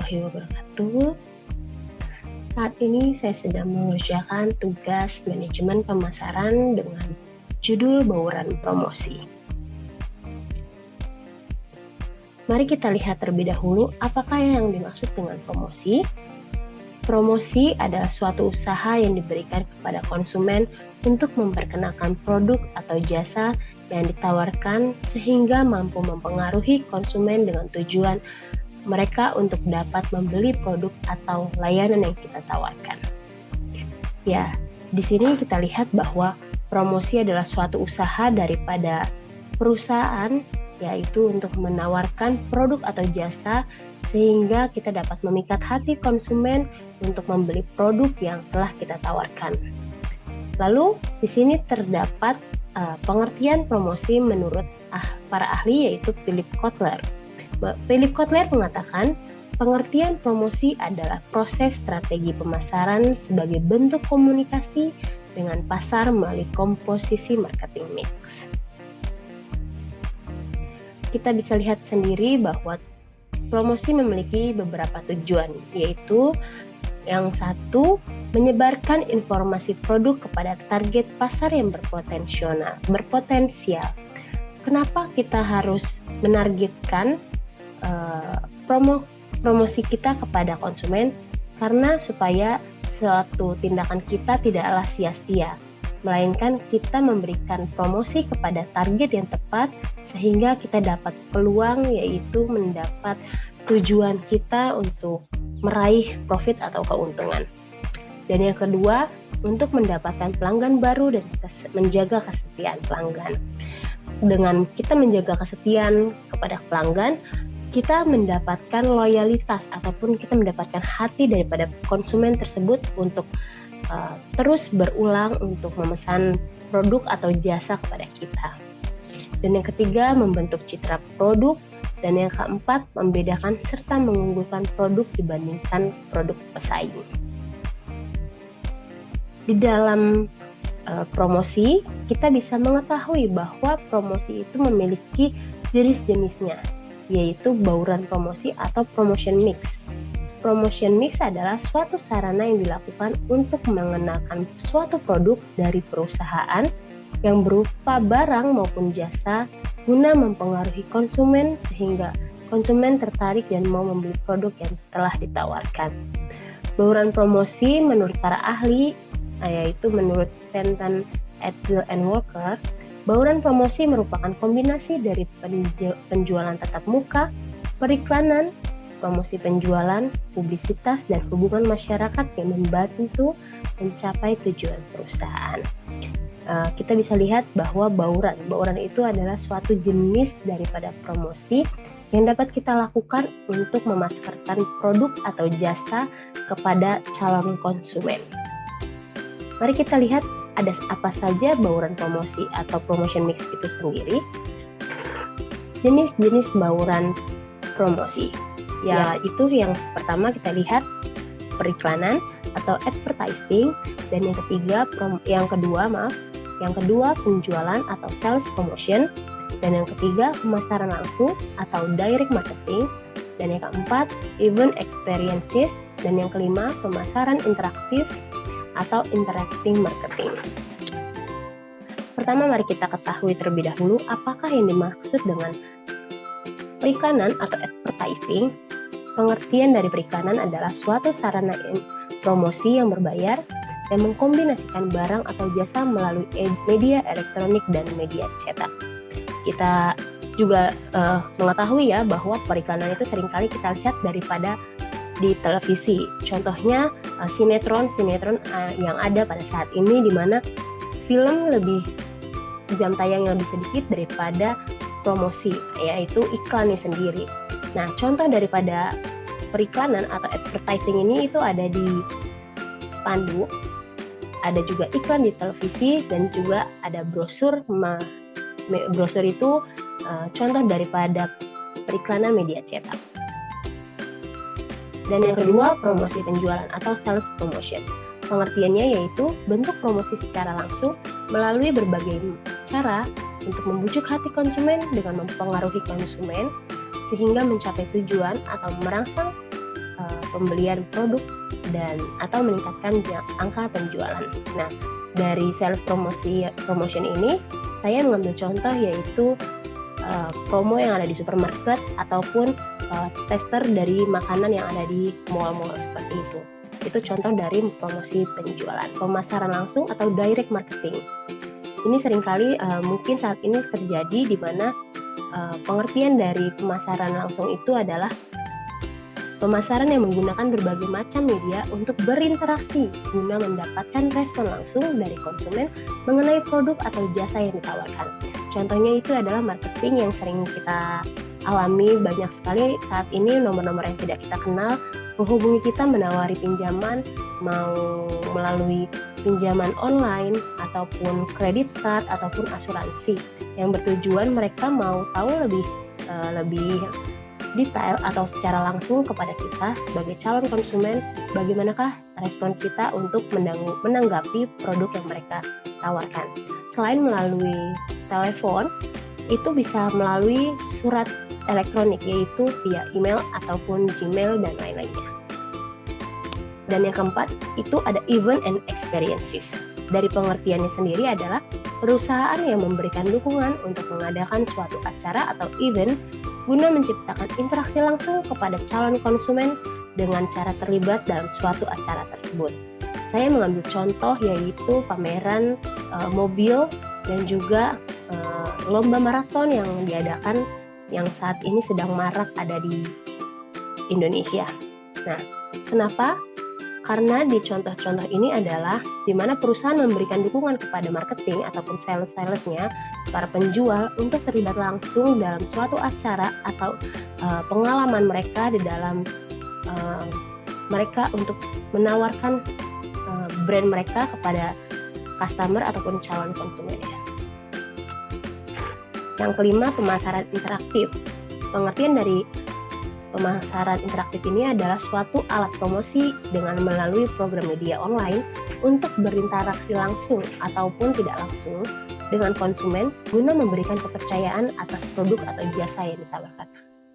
warahmatullahi wabarakatuh. Saat ini saya sedang mengerjakan tugas manajemen pemasaran dengan judul bauran promosi. Mari kita lihat terlebih dahulu apakah yang dimaksud dengan promosi. Promosi adalah suatu usaha yang diberikan kepada konsumen untuk memperkenalkan produk atau jasa yang ditawarkan sehingga mampu mempengaruhi konsumen dengan tujuan mereka untuk dapat membeli produk atau layanan yang kita tawarkan. Ya, di sini kita lihat bahwa promosi adalah suatu usaha daripada perusahaan, yaitu untuk menawarkan produk atau jasa sehingga kita dapat memikat hati konsumen untuk membeli produk yang telah kita tawarkan. Lalu di sini terdapat pengertian promosi menurut para ahli, yaitu Philip Kotler. Philip Kotler mengatakan, pengertian promosi adalah proses strategi pemasaran sebagai bentuk komunikasi dengan pasar melalui komposisi marketing mix. Kita bisa lihat sendiri bahwa promosi memiliki beberapa tujuan, yaitu yang satu, menyebarkan informasi produk kepada target pasar yang berpotensial. Kenapa kita harus menargetkan promosi kita kepada konsumen? Karena supaya suatu tindakan kita tidaklah sia-sia, melainkan kita memberikan promosi kepada target yang tepat sehingga kita dapat peluang, yaitu mendapat tujuan kita untuk meraih profit atau keuntungan. Dan yang kedua, untuk mendapatkan pelanggan baru dan menjaga kesetiaan pelanggan. Dengan kita menjaga kesetiaan kepada pelanggan, kita mendapatkan loyalitas ataupun kita mendapatkan hati daripada konsumen tersebut untuk terus berulang untuk memesan produk atau jasa kepada kita. Dan yang ketiga, membentuk citra produk. Dan yang keempat, membedakan serta mengunggulkan produk dibandingkan produk pesaing. Di dalam promosi, kita bisa mengetahui bahwa promosi itu memiliki jenis-jenisnya, yaitu bauran promosi atau promotion mix. Promotion mix adalah suatu sarana yang dilakukan untuk mengenalkan suatu produk dari perusahaan yang berupa barang maupun jasa guna mempengaruhi konsumen sehingga konsumen tertarik dan mau membeli produk yang telah ditawarkan. Bauran promosi menurut para ahli, yaitu menurut Stanton, Edel, and Walker, bauran promosi merupakan kombinasi dari penjualan tatap muka, periklanan, promosi penjualan, publisitas, dan hubungan masyarakat yang membantu mencapai tujuan perusahaan. Kita bisa lihat bahwa bauran itu adalah suatu jenis daripada promosi yang dapat kita lakukan untuk memasarkan produk atau jasa kepada calon konsumen. Mari kita lihat ada apa saja bauran promosi atau promotion mix itu sendiri. Jenis-jenis bauran promosi, yaitu yang pertama kita lihat periklanan atau advertising, dan yang kedua penjualan atau sales promotion, dan yang ketiga pemasaran langsung atau direct marketing, dan yang keempat event experiences, dan yang kelima pemasaran interaktif atau interacting marketing. Pertama, mari kita ketahui terlebih dahulu apakah yang dimaksud dengan periklanan atau advertising. Pengertian dari periklanan adalah suatu sarana promosi yang berbayar dan mengkombinasikan barang atau jasa melalui media elektronik dan media cetak. Kita juga mengetahui ya bahwa periklanan itu seringkali kita lihat daripada di televisi. Contohnya sinetron yang ada pada saat ini, di mana film jam tayangnya lebih sedikit daripada promosi, yaitu iklannya sendiri. Nah, contoh daripada periklanan atau advertising ini itu ada di spanduk, ada juga iklan di televisi, dan juga ada brosur. Brosur itu contoh daripada periklanan media cetak. Dan yang kedua, promosi penjualan atau sales promotion. Pengertiannya yaitu bentuk promosi secara langsung melalui berbagai cara untuk membujuk hati konsumen dengan mempengaruhi konsumen sehingga mencapai tujuan atau merangsang pembelian produk dan atau meningkatkan angka penjualan. Nah, dari sales promotion ini saya mengambil contoh yaitu promo yang ada di supermarket ataupun tester dari makanan yang ada di mall-mall seperti itu. Itu contoh dari promosi penjualan, pemasaran langsung atau direct marketing. Ini seringkali mungkin saat ini terjadi di mana pengertian dari pemasaran langsung itu adalah pemasaran yang menggunakan berbagai macam media untuk berinteraksi guna mendapatkan respon langsung dari konsumen mengenai produk atau jasa yang ditawarkan. Contohnya itu adalah marketing yang sering kita alami banyak sekali saat ini, nomor-nomor yang tidak kita kenal menghubungi kita menawari pinjaman, mau melalui pinjaman online ataupun kredit card ataupun asuransi, yang bertujuan mereka mau tahu lebih detail atau secara langsung kepada kita sebagai calon konsumen, bagaimanakah respon kita untuk menanggapi produk yang mereka tawarkan. Selain melalui telepon, itu bisa melalui surat elektronik, yaitu via email ataupun Gmail dan lain-lainnya. Dan yang keempat, itu ada event and experiences. Dari pengertiannya sendiri adalah perusahaan yang memberikan dukungan untuk mengadakan suatu acara atau event guna menciptakan interaksi langsung kepada calon konsumen dengan cara terlibat dalam suatu acara tersebut. Saya mengambil contoh yaitu pameran mobil dan juga lomba maraton yang diadakan yang saat ini sedang marak ada di Indonesia. Nah, kenapa? Karena di contoh-contoh ini adalah di mana perusahaan memberikan dukungan kepada marketing ataupun sales-salesnya, para penjual untuk terlibat langsung dalam suatu acara atau pengalaman mereka di dalam mereka untuk menawarkan brand mereka kepada customer ataupun calon konsumennya. Yang kelima, pemasaran interaktif. Pengertian dari pemasaran interaktif ini adalah suatu alat promosi dengan melalui program media online untuk berinteraksi langsung ataupun tidak langsung dengan konsumen guna memberikan kepercayaan atas produk atau jasa yang ditawarkan.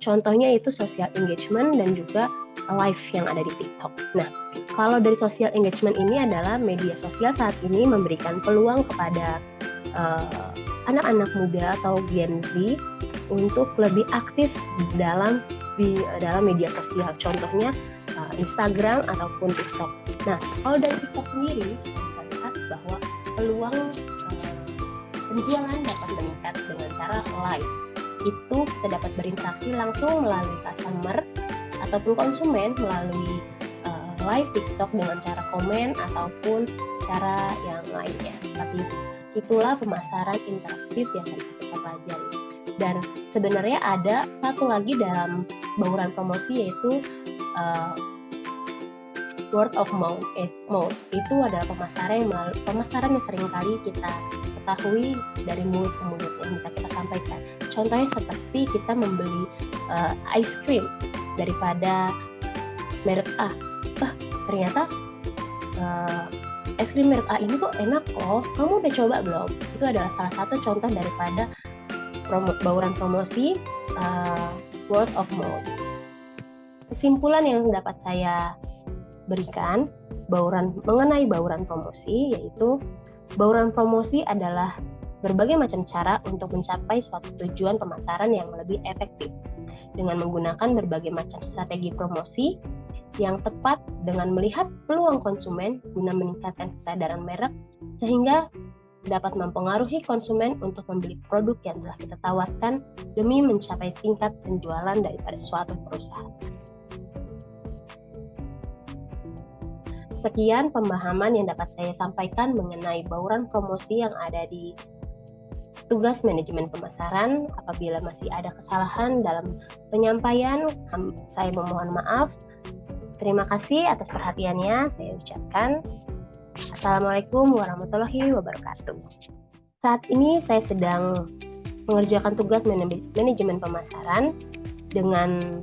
Contohnya itu social engagement dan juga live yang ada di TikTok. Nah, kalau dari social engagement ini adalah media sosial saat ini memberikan peluang kepada anak-anak muda atau Gen Z untuk lebih aktif dalam media sosial. Contohnya Instagram ataupun TikTok. Nah, kalau dari TikTok sendiri kita lihat bahwa peluang penjualan dapat meningkat dengan cara live. Itu kita dapat berinteraksi langsung melalui customer ataupun konsumen melalui live TikTok dengan cara komen ataupun cara yang lainnya. Seperti itulah pemasaran interaktif yang harus kita pelajari. Dan sebenarnya ada satu lagi dalam bauran promosi yaitu word of mouth. Itu adalah pemasaran yang sering kali kita ketahui dari mulut ke mulut yang bisa kita sampaikan. Contohnya seperti kita membeli ice cream daripada merek A. Ternyata es krim merek A ini kok enak loh, kamu udah coba belum? Itu adalah salah satu contoh daripada bauran promosi word of mouth. Kesimpulan yang dapat saya berikan mengenai bauran promosi yaitu bauran promosi adalah berbagai macam cara untuk mencapai suatu tujuan pemasaran yang lebih efektif dengan menggunakan berbagai macam strategi promosi yang tepat dengan melihat peluang konsumen guna meningkatkan kesadaran merek sehingga dapat mempengaruhi konsumen untuk membeli produk yang telah kita tawarkan demi mencapai tingkat penjualan daripada suatu perusahaan. Sekian pemahaman yang dapat saya sampaikan mengenai bauran promosi yang ada di tugas manajemen pemasaran. Apabila masih ada kesalahan dalam penyampaian, saya memohon maaf. Terima kasih atas perhatiannya. Saya ucapkan Assalamualaikum warahmatullahi wabarakatuh. Saat ini saya sedang mengerjakan tugas manajemen pemasaran dengan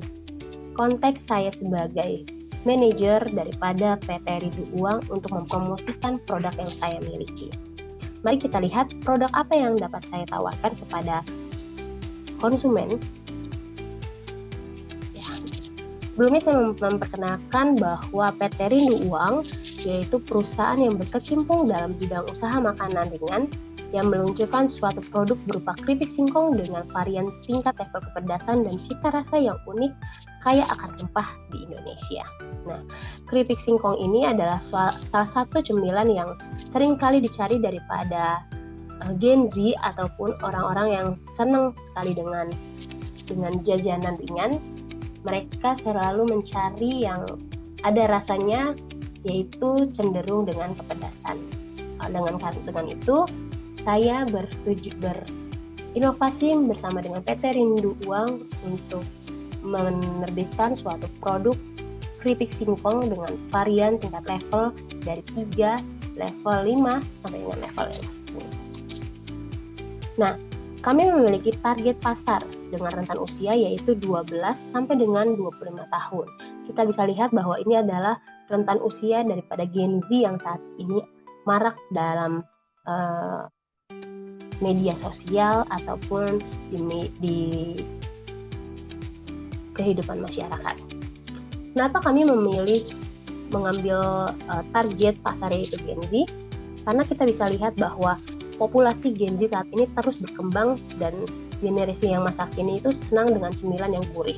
konteks saya sebagai manajer daripada PT Ridho Uang untuk mempromosikan produk yang saya miliki. Mari kita lihat produk apa yang dapat saya tawarkan kepada konsumen. Sebelumnya saya memperkenalkan bahwa PT Rindu Uang yaitu perusahaan yang berkecimpung dalam bidang usaha makanan ringan yang meluncurkan suatu produk berupa keripik singkong dengan varian tingkat level kepedasan dan cita rasa yang unik kaya akan rempah di Indonesia. Nah, keripik singkong ini adalah salah satu cemilan yang sering kali dicari daripada Gen Z ataupun orang-orang yang senang sekali dengan jajanan ringan. Mereka selalu mencari yang ada rasanya, yaitu cenderung dengan kepedasan. Dengan itu, saya berinovasi bersama dengan PT Rindu Uang untuk menerbitkan suatu produk keripik singkong dengan varian tingkat level dari 3, level 5, sampai dengan level 10. Nah, kami memiliki target pasar dengan rentan usia yaitu 12 sampai dengan 25 tahun. Kita bisa lihat bahwa ini adalah rentan usia daripada Gen Z yang saat ini marak dalam media sosial ataupun di kehidupan masyarakat. Kenapa kami memilih mengambil target pasar yaitu Gen Z? Karena kita bisa lihat bahwa populasi Gen Z saat ini terus berkembang dan generasi yang masa kini itu senang dengan cemilan yang gurih.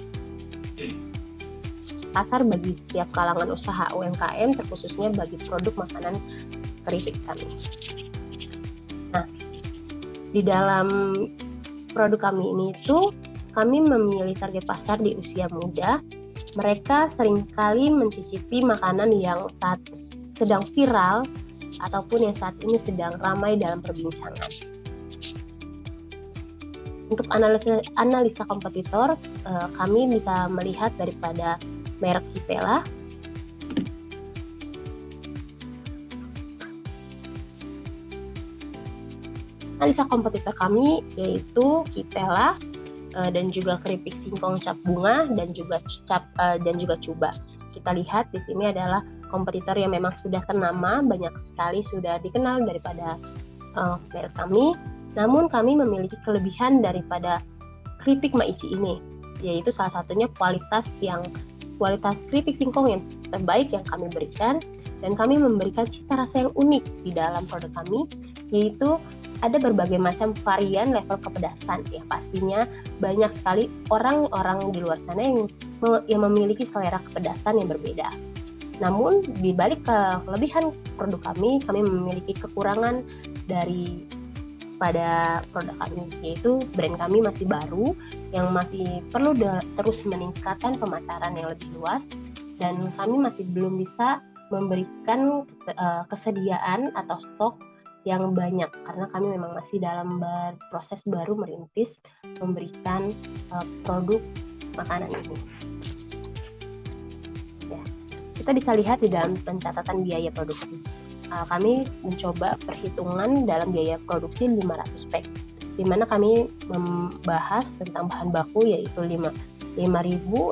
Pasar bagi setiap kalangan usaha UMKM terkhususnya bagi produk makanan keripik kami. Nah, di dalam produk kami ini itu kami memilih target pasar di usia muda. Mereka seringkali mencicipi makanan yang saat sedang viral ataupun yang saat ini sedang ramai dalam perbincangan. Untuk analisa kompetitor, kami bisa melihat daripada merek Kipela. Analisa kompetitor kami yaitu Kipela dan juga keripik singkong cap bunga dan juga Cuba. Kita lihat di sini adalah kompetitor yang memang sudah ternama, banyak sekali sudah dikenal daripada merek kami. Namun kami memiliki kelebihan daripada keripik Maici ini, yaitu salah satunya kualitas keripik singkong yang terbaik yang kami berikan, dan kami memberikan cita rasa yang unik di dalam produk kami, yaitu ada berbagai macam varian level kepedasan. Ya pastinya banyak sekali orang-orang di luar sana yang memiliki selera kepedasan yang berbeda. Namun di balik kelebihan produk kami memiliki kekurangan pada produk kami, yaitu brand kami masih baru yang masih perlu terus meningkatkan pemasaran yang lebih luas, dan kami masih belum bisa memberikan kesediaan atau stok yang banyak karena kami memang masih dalam proses baru merintis memberikan produk makanan ini. Ya, kita bisa lihat di dalam pencatatan biaya produksi. Kami mencoba perhitungan dalam biaya produksi 500 pack, di mana kami membahas tentang bahan baku yaitu 5.000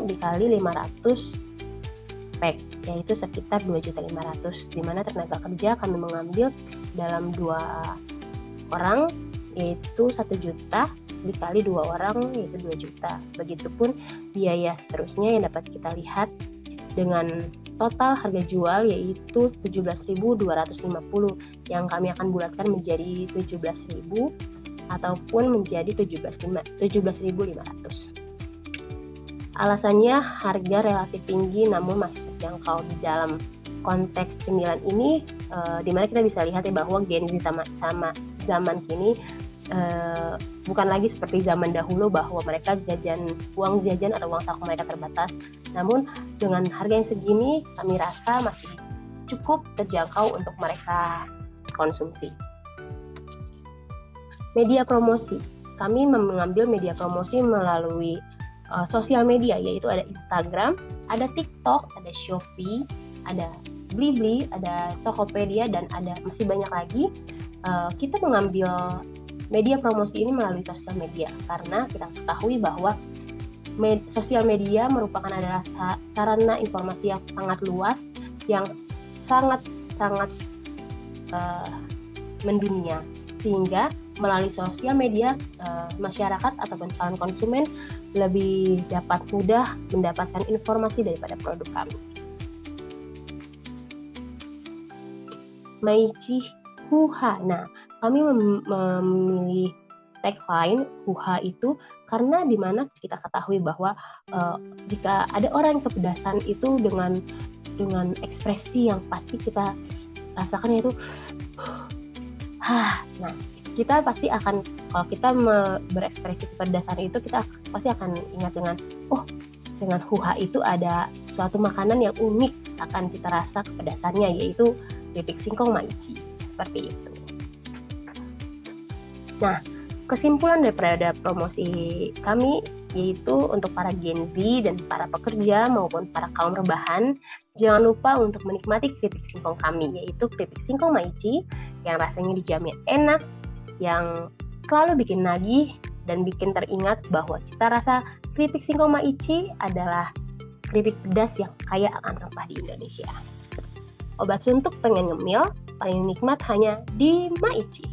dikali 500 pack, yaitu sekitar 2.500.000, di mana tenaga kerja kami mengambil dalam 2 orang yaitu 1 juta dikali 2 orang yaitu 2 juta. Begitupun biaya seterusnya yang dapat kita lihat dengan total harga jual yaitu 17.250 yang kami akan bulatkan menjadi 17.000 ataupun menjadi 17.500. Alasannya harga relatif tinggi namun masih terjangkau di dalam konteks cemilan ini, di mana kita bisa lihat ya bahwa Gen Z sama zaman kini bukan lagi seperti zaman dahulu bahwa mereka uang jajan atau uang saku mereka terbatas. Namun dengan harga yang segini kami rasa masih cukup terjangkau untuk mereka konsumsi. Media promosi. Kami mengambil media promosi melalui sosial media, yaitu ada Instagram, ada TikTok, ada Shopee, ada Blibli, ada Tokopedia, dan ada masih banyak lagi. Kita mengambil media promosi ini melalui sosial media karena kita ketahui bahwa sosial media merupakan adalah sarana informasi yang sangat luas, yang sangat mendunia, sehingga melalui sosial media masyarakat ataupun calon konsumen lebih dapat mudah mendapatkan informasi daripada produk kami. Maichi Huha. Nah, kami memilih tagline Huha itu karena dimana kita ketahui bahwa jika ada orang yang kepedasan itu dengan ekspresi yang pasti kita rasakan yaitu nah, kita pasti akan, kalau kita berekspresi kepedasan itu, kita pasti akan ingat dengan Huha itu ada suatu makanan yang unik akan kita rasa kepedasannya, yaitu keripik singkong Maichi. Seperti itu. Nah, kesimpulan daripada promosi kami yaitu untuk para Gen Z dan para pekerja maupun para kaum rebahan, jangan lupa untuk menikmati keripik singkong kami, yaitu keripik singkong Maichi yang rasanya dijamin enak, yang selalu bikin nagih dan bikin teringat bahwa cita rasa keripik singkong Maichi adalah keripik pedas yang kaya akan rempah di Indonesia. Obat suntuk pengen ngemil, paling nikmat hanya di Maichi.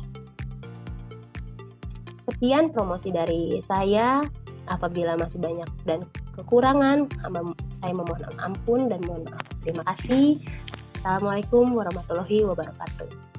Sekian promosi dari saya. Apabila masih banyak dan kekurangan, saya memohon ampun dan mohon maaf. Terima kasih. Assalamualaikum warahmatullahi wabarakatuh.